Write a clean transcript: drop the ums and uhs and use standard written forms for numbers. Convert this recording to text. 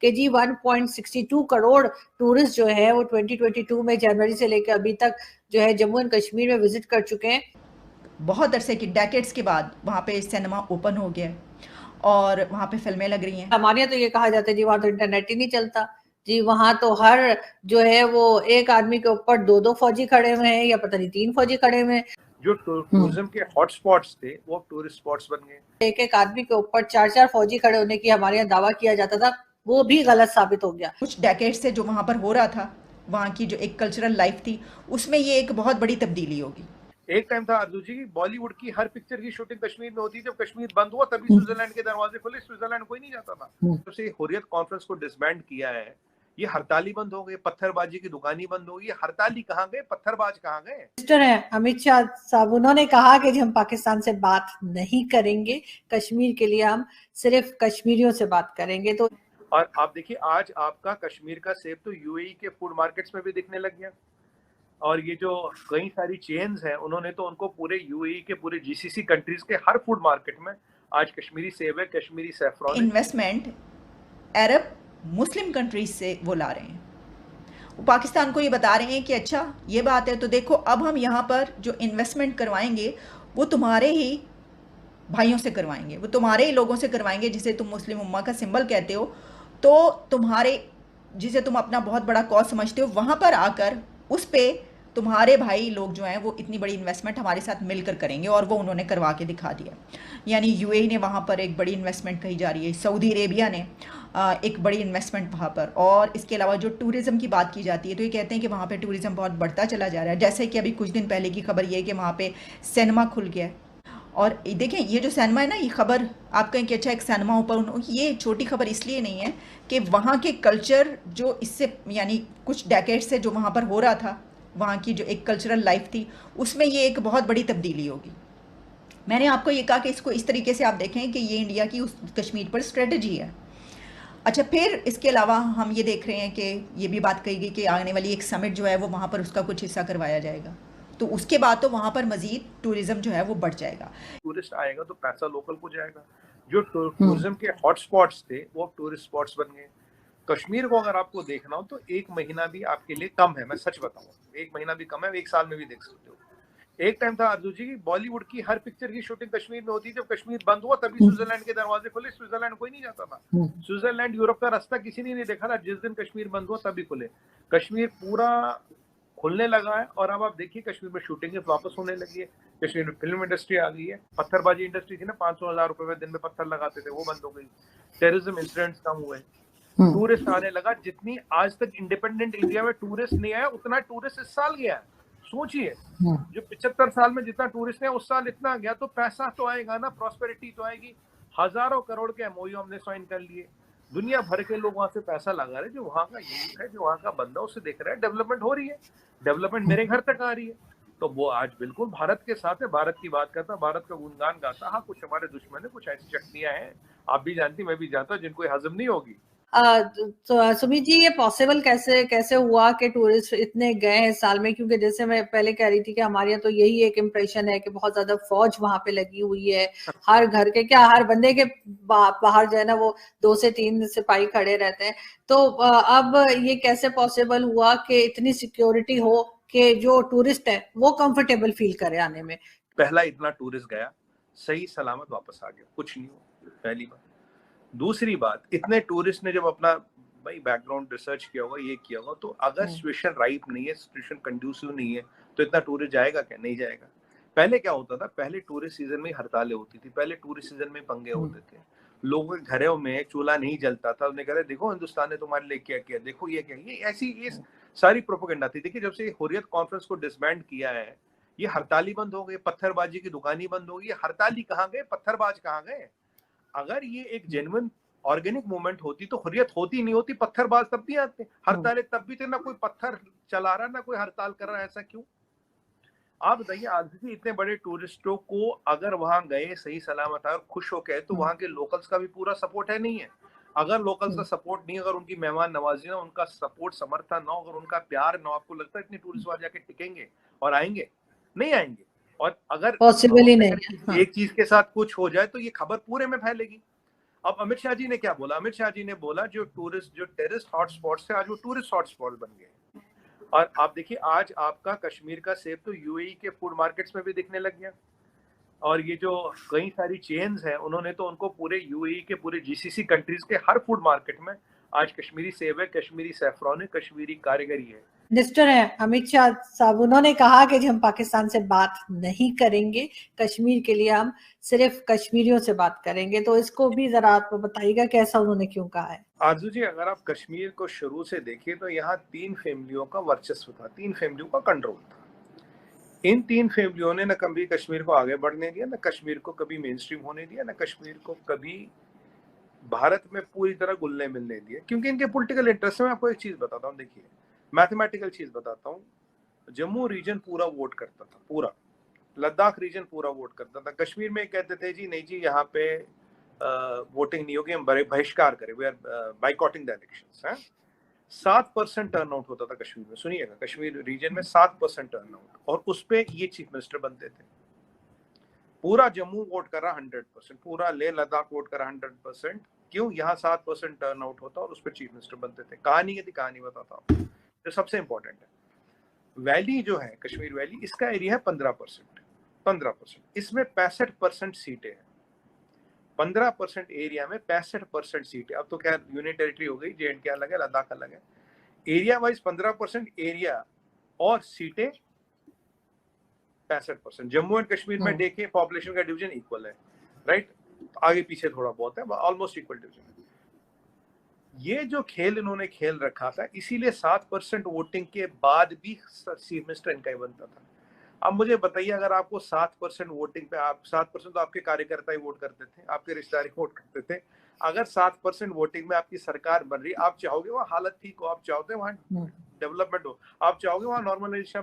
कि जी 1.62 करोड़ टूरिस्ट जो है वो 2022 में जनवरी से लेकर अभी तक जो है जम्मू एंड कश्मीर में विजिट कर चुके हैं। बहुत अरसे की डेकेड्स के बाद वहाँ पे सिनेमा ओपन हो गया है और वहाँ पे फिल्में लग रही हैं। हमारे यहाँ तो ये कहा जाता है जी वहाँ तो इंटरनेट ही नहीं चलता जी, वहां तो हर जो है वो एक आदमी के ऊपर दो फौजी खड़े हुए हैं या पता नहीं 3 फौजी खड़े हुए हैं। जो टूरिज्म के हॉटस्पॉट्स थे वो टूरिस्ट स्पॉट्स बन गए। एक आदमी के ऊपर 4 फौजी खड़े होने की हमारे यहाँ दावा किया जाता था, वो भी गलत साबित हो गया। कुछ डेकेड से जो वहाँ पर हो रहा था, वहाँ की जो एक कल्चरल लाइफ थी, उसमें ये एक बहुत बड़ी तब्दीली होगी। एक टाइम था अर्जुन जी, बॉलीवुड की हर पिक्चर की शूटिंग कश्मीर में होती। जब कश्मीर बंद हुआ तभी स्विट्जरलैंड के दरवाजे खुले, स्विट्जरलैंड कोई नहीं जाता था। जब से हुर्रियत कॉन्फ्रेंस को डिसबैंड किया है, ये हड़ताली बंद हो गई, पत्थरबाजी की दुकानें बंद हो गई। हड़ताली कहाँ गए, पत्थरबाज कहाँ गए? मिनिस्टर है अमित शाह साहब, उन्होंने कहा कि हम पाकिस्तान से बात नहीं करेंगे, कश्मीर के लिए हम सिर्फ कश्मीरियों से बात करेंगे। तो और आप देखिए आज आपका कश्मीर का सेब तो यूएई के फूड मार्केट्स में भी दिखने लग गया। और ये जो कई सारी चेन्स हैं, उन्होंने तो उनको पूरे यूएई के पूरे जीसीसी कंट्रीज के हर फूड मार्केट में आज कश्मीरी सेब है, कश्मीरी सैफरॉन। इन्वेस्टमेंट अरब मुस्लिम कंट्रीज से वो ला रहे हैं, वो पाकिस्तान को ये बता रहे हैं कि अच्छा ये बात है तो देखो अब हम यहाँ पर जो इन्वेस्टमेंट करवाएंगे वो तुम्हारे ही भाइयों से करवाएंगे, वो तुम्हारे ही लोगों से करवाएंगे जिसे तुम मुस्लिम उम्मा का सिंबल कहते हो। तो तुम्हारे जिसे तुम अपना बहुत बड़ा कॉज समझते हो, वहाँ पर आकर उस पर तुम्हारे भाई लोग जो हैं वो इतनी बड़ी इन्वेस्टमेंट हमारे साथ मिलकर करेंगे, और वो उन्होंने करवा के दिखा दिया। यानी यूएई ने वहाँ पर एक बड़ी इन्वेस्टमेंट कही जा रही है, सऊदी अरेबिया ने एक बड़ी इन्वेस्टमेंट वहाँ पर, और इसके अलावा जो टूरिज़्म की बात की जाती है तो ये कहते हैं कि वहाँ पे टूरिज़्म बहुत बढ़ता चला जा रहा है। जैसे कि अभी कुछ दिन पहले की खबर ये है कि वहाँ पे सिनेमा खुल गया है। और देखें ये जो सिनेमा है ना, ये खबर आप कहें कि अच्छा एक सिनेमा ऊपर, ये छोटी खबर इसलिए नहीं है कि वहाँ के कल्चर जो इससे यानी कुछ डेकेड से जो वहाँ पर हो रहा था, वहाँ की जो एक कल्चरल लाइफ थी, उसमें ये एक बहुत बड़ी तब्दीली होगी। मैंने आपको ये कहा कि इसको इस तरीके से आप देखें कि ये इंडिया की उस कश्मीर पर स्ट्रेटजी है। अच्छा, फिर इसके अलावा हम ये देख रहे हैं कि ये भी बात कही गई कि आने वाली एक समिट जो है वो वहाँ पर उसका कुछ हिस्सा करवाया जाएगा, तो उसके बाद तो वहाँ पर मजीद टूरिज्म जो है वो बढ़ जाएगा। टूरिस्ट आएगा तो पैसा लोकल को जाएगा। जो टूरिज्म के हॉटस्पॉट्स थे वो टूरिस्ट स्पॉट्स बन गए। कश्मीर को अगर आपको देखना हो तो 1 महीना भी आपके लिए कम है, मैं सच बताऊं 1 महीना भी कम है, 1 साल में भी देख सकते हो। एक टाइम था अर्जुन जी, बॉलीवुड की हर पिक्चर की शूटिंग कश्मीर में होती। जब कश्मीर बंद हुआ तभी स्विट्जरलैंड के दरवाजे खुले, स्विट्जरलैंड कोई नहीं जाता था। स्विट्जरलैंड यूरोप का रास्ता किसी ने नहीं देखा था, जिस दिन कश्मीर बंद हुआ तभी खुले। कश्मीर पूरा खुलने लगा है और अब आप देखिए कश्मीर में शूटिंग वापस होने लगी है। कश्मीर में फिल्म इंडस्ट्री आ गई है। पत्थरबाजी इंडस्ट्री थी ना, 500,000 रुपए में दिन में पत्थर लगाते थे, वो बंद हो गई। टेररिज्म इंसिडेंट्स कम हुए, टूरिस्ट आने लगा। जितनी आज तक इंडिपेंडेंट इंडिया में टूरिस्ट नहीं आया उतना टूरिस्ट इस साल गया है। सोचिए, जो 75 साल में जितना टूरिस्ट है उस साल इतना गया, तो पैसा तो आएगा ना, प्रॉस्पेरिटी तो आएगी। हजारों करोड़ के एमओयू हमने साइन कर लिए, दुनिया भर के लोग वहां से पैसा लगा रहे। जो वहां का यूथ है, जो वहां का बंदा, उसे देख रहा है डेवलपमेंट हो रही है, डेवलपमेंट मेरे घर तक आ रही है। तो वो आज बिल्कुल भारत के साथ है, भारत की बात करता, भारत का गुणगान गाता। हाँ, कुछ हमारे दुश्मन है, कुछ ऐसी शक्तियां हैं, आप भी जानती, मैं भी जानता, जिनको हजम नहीं होगी। तो सुमित जी, ये पॉसिबल कैसे हुआ कि टूरिस्ट इतने गए हैं साल में? क्योंकि जैसे मैं पहले कह रही थी कि हमारे यहाँ तो यही एक इम्प्रेशन है कि बहुत ज्यादा फौज वहां पे लगी हुई है, हर घर के क्या हर बंदे के बाहर जो है ना वो 2 से 3 सिपाही खड़े रहते हैं। तो अब ये कैसे पॉसिबल हुआ कि इतनी सिक्योरिटी हो कि जो टूरिस्ट है वो कंफर्टेबल फील करे आने में? पहला, इतना टूरिस्ट गया, सही सलामत वापस आ गया, कुछ नहीं हुआ, पहली बात। दूसरी बात, इतने टूरिस्ट ने जब अपना भाई बैकग्राउंड रिसर्च किया होगा, ये किया होगा, तो अगर सिचुएशन राइट नहीं है, सिचुएशन कंड्यूसिव नहीं है, तो इतना टूरिस्ट जाएगा क्या? नहीं जाएगा। पहले क्या होता था, पहले टूरिस्ट सीजन में हड़तालें होती थी, पहले टूरिस्ट सीजन में पंगे होते थे, लोगों के घरों में चूल्हा नहीं जलता था, उन्हें कह रहे देखो हिंदुस्तान ने तुम्हारे लिए क्या किया, देखो ये क्या, ये ऐसी ये सारी प्रोपेगेंडा थी। देखिए, जब से हुर्रियत कॉन्फ्रेंस को डिसबैंड किया है, ये हड़ताली बंद हो गई, पत्थरबाजी की दुकानें बंद हो गई। हड़ताली कहाँ गए, पत्थरबाज कहाँ गए? अगर ये एक जेन्युइन ऑर्गेनिक मूवमेंट होती तो हुर्रियत होती नहीं होती, पत्थरबाज तब भी आते, हड़तालें तब भी थे, ना कोई पत्थर चला रहा, ना कोई हड़ताल कर रहा है, ऐसा क्यों? आप बताइए, आज भी इतने बड़े टूरिस्टों को अगर वहां गए सही सलामत और खुश हो गए, तो वहां के लोकल्स का भी पूरा सपोर्ट है, नहीं है? अगर लोकल्स का सपोर्ट नहीं, अगर उनकी मेहमान नवाजी ना, उनका सपोर्ट समर्थन ना, अगर उनका प्यार ना, आपको लगता है इतने टूरिस्ट वहां जाके टिकेंगे और आएंगे? नहीं आएंगे। और अगर पॉसिबल ही नहीं है। एक चीज के साथ कुछ हो जाए तो ये खबर पूरे में फैलेगी। अब अमित शाह जी ने क्या बोला? अमित शाह जी ने बोला जो टेररिस्ट हॉटस्पॉट्स थे आज वो टूरिस्ट हॉटस्पॉट बन गए। और आप देखिए आज आपका कश्मीर का सेब तो यूएई के फूड मार्केट्स में भी दिखने लग गया। और ये जो कई सारी चेन्स हैं उन्होंने तो उनको पूरे यूएई के पूरे जीसीसी कंट्रीज के हर फूड मार्केट में आज कश्मीरी सेब है, कश्मीरी सैफरॉन है, कश्मीरी कारीगरी है। मिनिस्टर है अमित शाह साहब, उन्होंने कहा कि हम पाकिस्तान से बात नहीं करेंगे, कश्मीर के लिए हम सिर्फ कश्मीरियों से बात करेंगे। तो इसको भी जरा आप बताइएगा कैसा उन्होंने क्यों कहा है? आरजू जी, अगर आप कश्मीर को शुरू से देखिए तो यहाँ 3 फैमिलियों का वर्चस्व था, 3 फैमिलियों का कंट्रोल था। इन 3 फैमिलियों ने न कभी कश्मीर को आगे बढ़ने दिया, न कश्मीर को कभी मेन स्ट्रीम होने दिया, न कश्मीर को कभी भारत में पूरी तरह घुलने मिलने दिए, क्योंकि इनके पॉलिटिकल इंटरेस्ट में। आपको एक चीज बताता हूँ, देखिए मैथमेटिकल चीज बताता हूँ। जम्मू रीजन पूरा वोट करता था, पूरा लद्दाख रीजन पूरा वोट करता था। कश्मीर में कहते थे जी नहीं जी यहाँ पे वोटिंग नहीं होगी, हम बहिष्कार करें, we are boycotting the elections. 7% turnout होता था कश्मीर में। सुनिएगा, कश्मीर रीजन में 7% टर्नआउट, और उस पे ये चीफ मिनिस्टर बनते थे। पूरा जम्मू वोट कर रहा 100%, पूरा लेह लद्दाख वोट कर रहा 100%। क्यों? यहाँ 7% टर्नआउट होता और उस पर चीफ मिनिस्टर बनते थे। कहानी की कहानी बताता हूँ जो सबसे इंपॉर्टेंट है। वैली जो है कश्मीर वैली, इसका एरिया है 15%। इसमें 65% सीटें हैं। 15% एरिया में 65% सीटें। अब तो क्या यूनियन टेरिटरी हो गई, जेएंडके अलग है, लद्दाख अलग है। एरिया वाइज 15% एरिया और सीटें 65%। जम्मू एंड कश्मीर में देखिए पॉपुलेशन का डिवीजन इक्वल है, राइट? आगे पीछे थोड़ा बहुत है, ऑलमोस्ट इक्वल डिवीजन है। ये जो खेल इन्होंने खेल रखा था, इसीलिए 7% वोटिंग के बाद भी चीफ मिनिस्टर इनका ही बनता था। अब मुझे बताइए, अगर आपको 7% वोटिंग पे, आप 7% तो आपके कार्यकर्ता ही वोट करते थे, आपके रिश्तेदार वोट करते थे। अगर 7% वोटिंग में आपकी सरकार बन रही, आप चाहोगे वहाँ हालत ठीक हो, आप चाहते वहाँ डेवलपमेंट हो, आप चाहोगे वहाँ नॉर्मलाइजेशन ऑफ